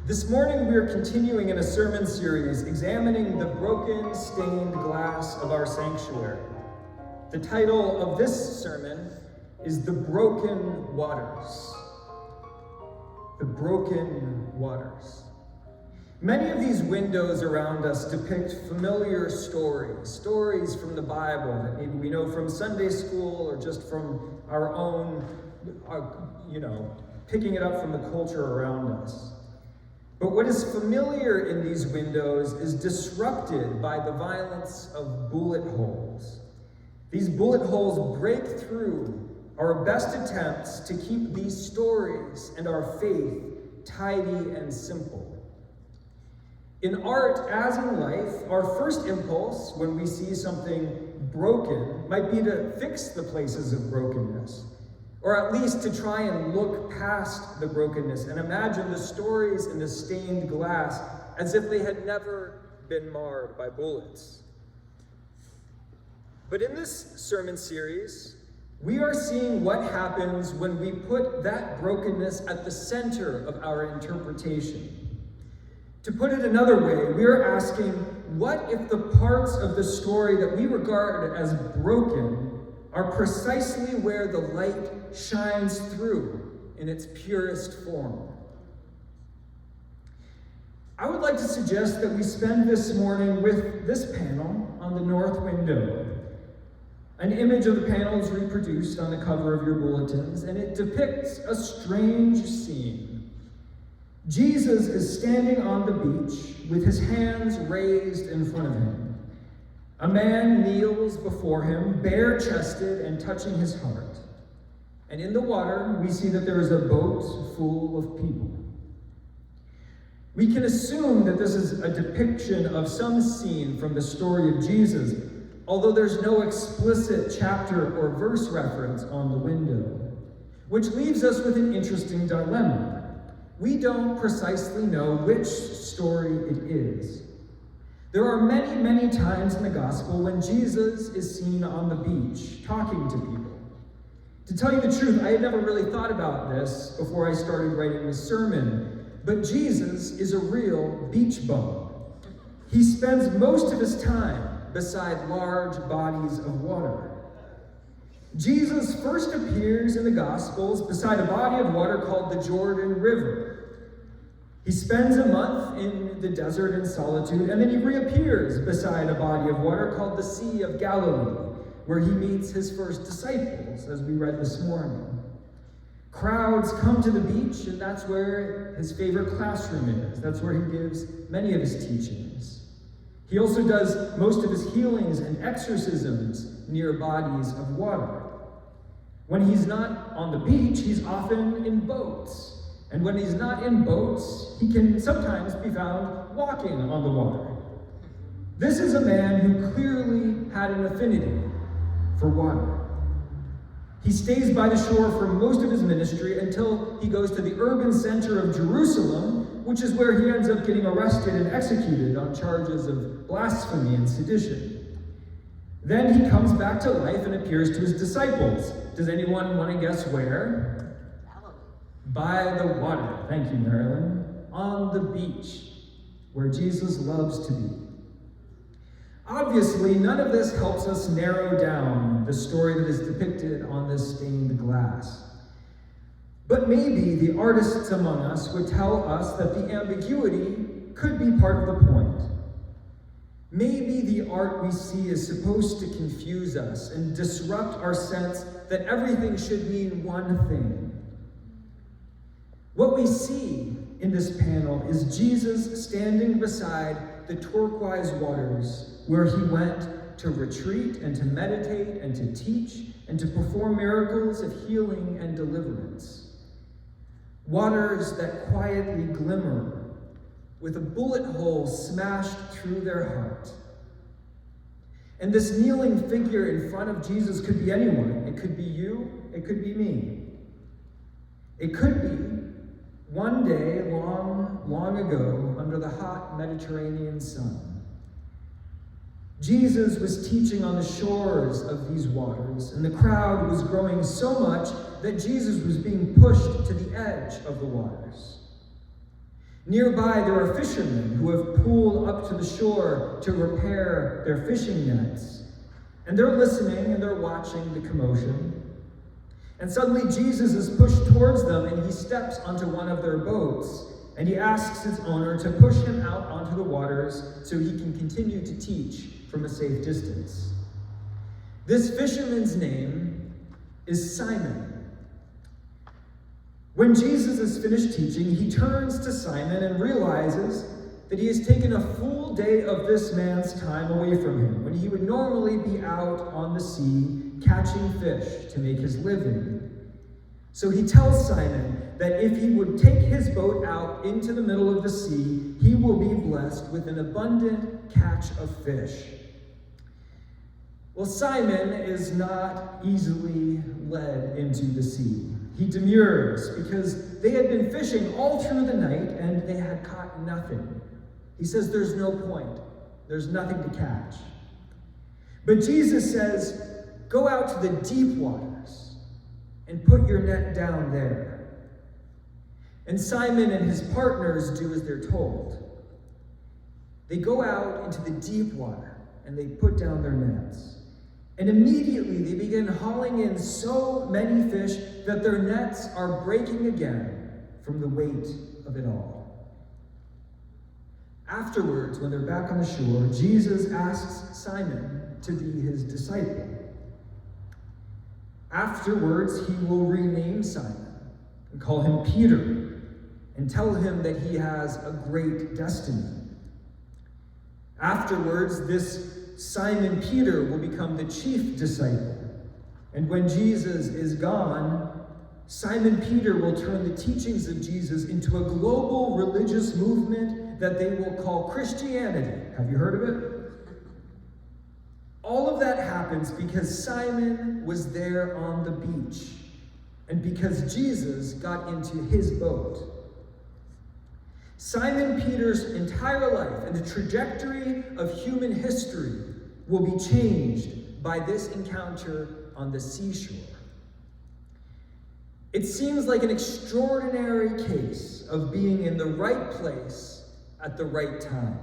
This morning we are continuing in a sermon series examining the broken, stained glass of our sanctuary. The title of this sermon is The Broken Waters. The Broken Waters. Many of these windows around us depict familiar stories from the Bible that maybe we know from Sunday school or just from our own, picking it up from the culture around us. But what is familiar in these windows is disrupted by the violence of bullet holes. These bullet holes break through our best attempts to keep these stories and our faith tidy and simple. In art, as in life, our first impulse when we see something broken might be to fix the places of brokenness, or at least to try and look past the brokenness and imagine the stories in the stained glass as if they had never been marred by bullets. But in this sermon series, we are seeing what happens when we put that brokenness at the center of our interpretation. To put it another way, we are asking, what if the parts of the story that we regard as broken are precisely where the light shines through in its purest form? I would like to suggest that we spend this morning with this panel on the north window. An image of the panel is reproduced on the cover of your bulletins, and it depicts a strange scene. Jesus is standing on the beach with his hands raised in front of him. A man kneels before him, bare-chested and touching his heart. And in the water, we see that there is a boat full of people. We can assume that this is a depiction of some scene from the story of Jesus, although there's no explicit chapter or verse reference on the window, which leaves us with an interesting dilemma. We don't precisely know which story it is. There are many, many times in the gospel when Jesus is seen on the beach talking to people. To tell you the truth, I had never really thought about this before I started writing this sermon, but Jesus is a real beach bum. He spends most of his time beside large bodies of water. Jesus first appears in the Gospels beside a body of water called the Jordan River. He spends a month in the desert in solitude, and then he reappears beside a body of water called the Sea of Galilee, where he meets his first disciples, as we read this morning. Crowds come to the beach, and that's where his favorite classroom is. That's where he gives many of his teachings. He also does most of his healings and exorcisms near bodies of water. When he's not on the beach, he's often in boats. And when he's not in boats, he can sometimes be found walking on the water. This is a man who clearly had an affinity for water. He stays by the shore for most of his ministry until he goes to the urban center of Jerusalem, which is where he ends up getting arrested and executed on charges of blasphemy and sedition. Then he comes back to life and appears to his disciples. Does anyone want to guess where? By the water. Thank you, Marilyn. On the beach, where Jesus loves to be. Obviously, none of this helps us narrow down the story that is depicted on this stained glass. But maybe the artists among us would tell us that the ambiguity could be part of the point. Maybe the art we see is supposed to confuse us and disrupt our sense that everything should mean one thing. What we see in this panel is Jesus standing beside the turquoise waters where he went to retreat and to meditate and to teach and to perform miracles of healing and deliverance. Waters that quietly glimmer with a bullet hole smashed through their heart. And this kneeling figure in front of Jesus could be anyone. It could be you, it could be me. It could be one day, long, long ago, under the hot Mediterranean sun. Jesus was teaching on the shores of these waters, and the crowd was growing so much that Jesus was being pushed to the edge of the waters. Nearby, there are fishermen who have pulled up to the shore to repair their fishing nets. And they're listening and they're watching the commotion. And suddenly Jesus is pushed towards them and he steps onto one of their boats. And he asks its owner to push him out onto the waters so he can continue to teach from a safe distance. This fisherman's name is Simon. When Jesus is finished teaching, he turns to Simon and realizes that he has taken a full day of this man's time away from him, when he would normally be out on the sea catching fish to make his living. So he tells Simon that if he would take his boat out into the middle of the sea, he will be blessed with an abundant catch of fish. Well, Simon is not easily led into the sea. He demurs because they had been fishing all through the night and they had caught nothing. He says there's no point. There's nothing to catch. But Jesus says, go out to the deep waters and put your net down there. And Simon and his partners do as they're told. They go out into the deep water and they put down their nets. And immediately they begin hauling in so many fish that their nets are breaking again from the weight of it all. Afterwards, when they're back on the shore, Jesus asks Simon to be his disciple. Afterwards, he will rename Simon and call him Peter and tell him that he has a great destiny. Afterwards, this Simon Peter will become the chief disciple. And when Jesus is gone, Simon Peter will turn the teachings of Jesus into a global religious movement that they will call Christianity. Have you heard of it? All of that happens because Simon was there on the beach and because Jesus got into his boat. Simon Peter's entire life and the trajectory of human history will be changed by this encounter on the seashore. It seems like an extraordinary case of being in the right place at the right time.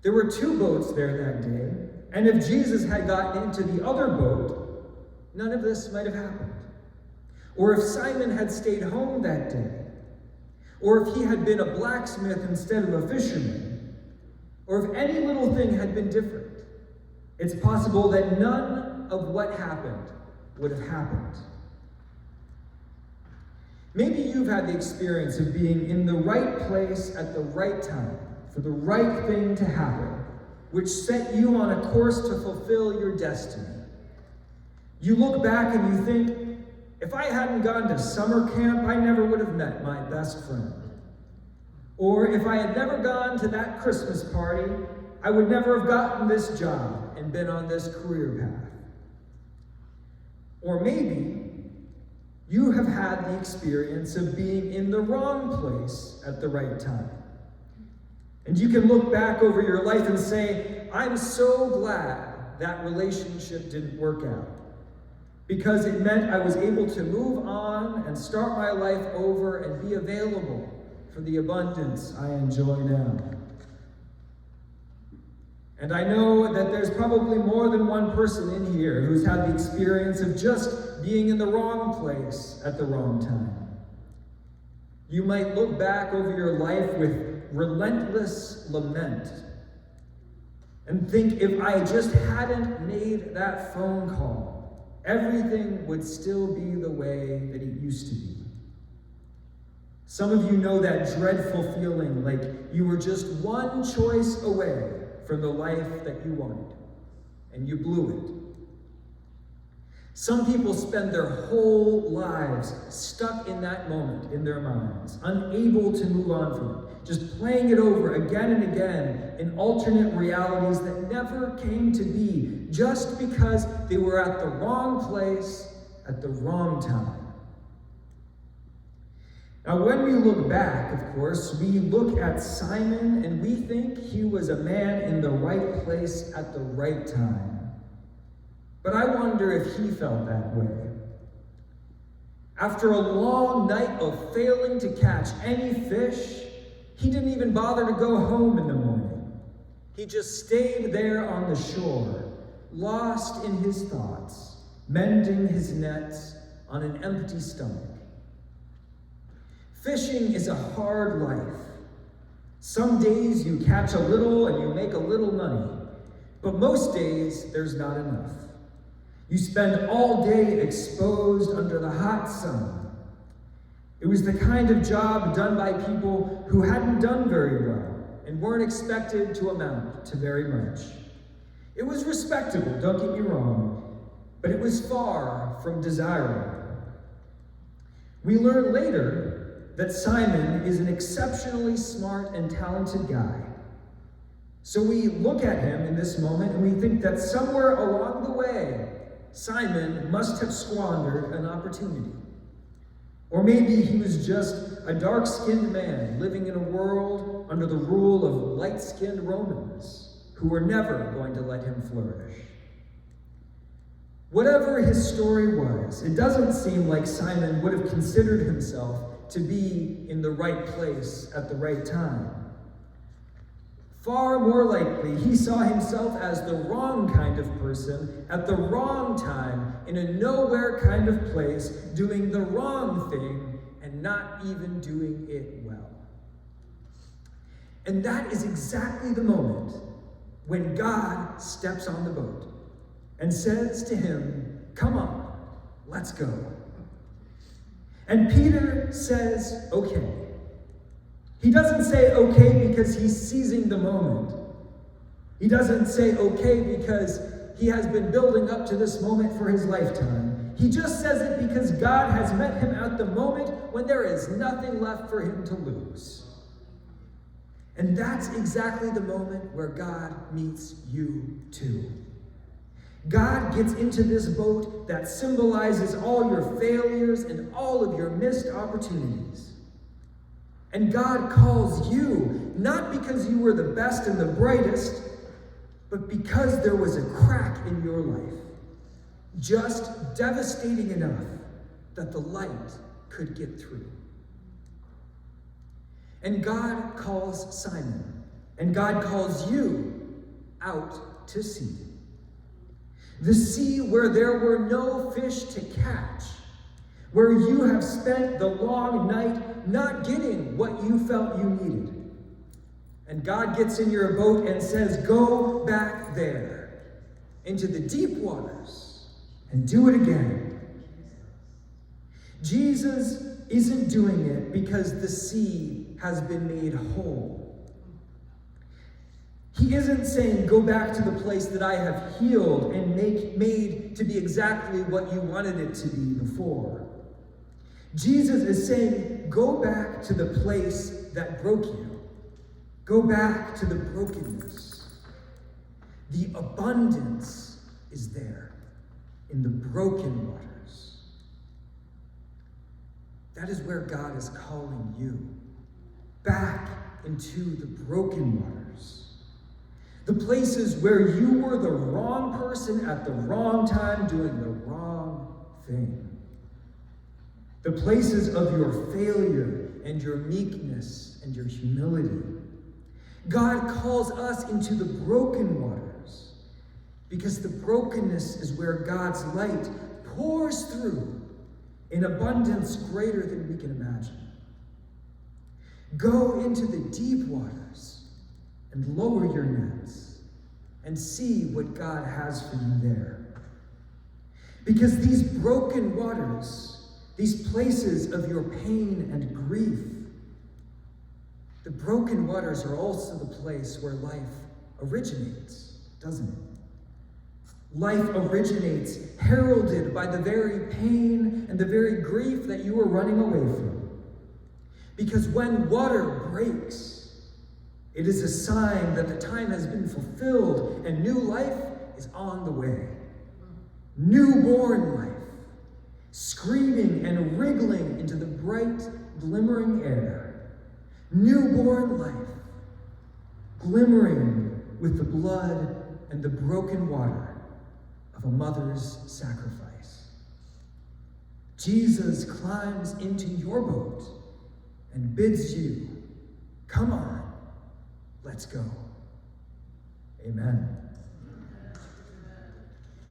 There were 2 boats there that day, and if Jesus had gotten into the other boat, none of this might have happened. Or if Simon had stayed home that day, or if he had been a blacksmith instead of a fisherman, or if any little thing had been different, it's possible that none of what happened would have happened. Maybe you've had the experience of being in the right place at the right time for the right thing to happen, which set you on a course to fulfill your destiny. You look back and you think, if I hadn't gone to summer camp, I never would have met my best friend. Or if I had never gone to that Christmas party, I would never have gotten this job and been on this career path. Or maybe you have had the experience of being in the wrong place at the right time. And you can look back over your life and say, I'm so glad that relationship didn't work out, because it meant I was able to move on and start my life over and be available for the abundance I enjoy now. And I know that there's probably more than one person in here who's had the experience of just being in the wrong place at the wrong time. You might look back over your life with relentless lament and think, if I just hadn't made that phone call, everything would still be the way that it used to be. Some of you know that dreadful feeling like you were just one choice away from the life that you wanted, and you blew it. Some people spend their whole lives stuck in that moment in their minds, unable to move on from it, just playing it over again and again in alternate realities that never came to be, just because they were at the wrong place at the wrong time. Now, when we look back, of course, we look at Simon and we think he was a man in the right place at the right time. But I wonder if he felt that way. After a long night of failing to catch any fish, he didn't even bother to go home in the morning. He just stayed there on the shore, lost in his thoughts, mending his nets on an empty stomach. Fishing is a hard life. Some days you catch a little and you make a little money, but most days there's not enough. You spend all day exposed under the hot sun. It was the kind of job done by people who hadn't done very well and weren't expected to amount to very much. It was respectable, don't get me wrong, but it was far from desirable. We learn later that Simon is an exceptionally smart and talented guy. So we look at him in this moment and we think that somewhere along the way, Simon must have squandered an opportunity. Or maybe he was just a dark-skinned man living in a world under the rule of light-skinned Romans who were never going to let him flourish. Whatever his story was, it doesn't seem like Simon would have considered himself to be in the right place at the right time. Far more likely, he saw himself as the wrong kind of person at the wrong time in a nowhere kind of place, doing the wrong thing and not even doing it well. And that is exactly the moment when God steps on the boat and says to him, "Come on, let's go." And Peter says, okay. He doesn't say okay because he's seizing the moment. He doesn't say okay because he has been building up to this moment for his lifetime. He just says it because God has met him at the moment when there is nothing left for him to lose. And that's exactly the moment where God meets you too. God gets into this boat that symbolizes all your failures and all of your missed opportunities. And God calls you, not because you were the best and the brightest, but because there was a crack in your life, just devastating enough that the light could get through. And God calls Simon, and God calls you out to sea. The sea where there were no fish to catch, where you have spent the long night not getting what you felt you needed. And God gets in your boat and says, go back there into the deep waters and do it again. Jesus isn't doing it because the sea has been made whole. He isn't saying, go back to the place that I have healed and made to be exactly what you wanted it to be before. Jesus is saying, go back to the place that broke you. Go back to the brokenness. The abundance is there in the broken waters. That is where God is calling you, back into the broken waters. The places where you were the wrong person at the wrong time doing the wrong thing. The places of your failure and your meekness and your humility. God calls us into the broken waters because the brokenness is where God's light pours through in abundance greater than we can imagine. Go into the deep waters and lower your nets and see what God has for you there. Because these broken waters, these places of your pain and grief, the broken waters are also the place where life originates, doesn't it? Life originates heralded by the very pain and the very grief that you are running away from. Because when water breaks, it is a sign that the time has been fulfilled and new life is on the way. Newborn life, screaming and wriggling into the bright, glimmering air. Newborn life, glimmering with the blood and the broken water of a mother's sacrifice. Jesus climbs into your boat and bids you, come on, let's go. Amen.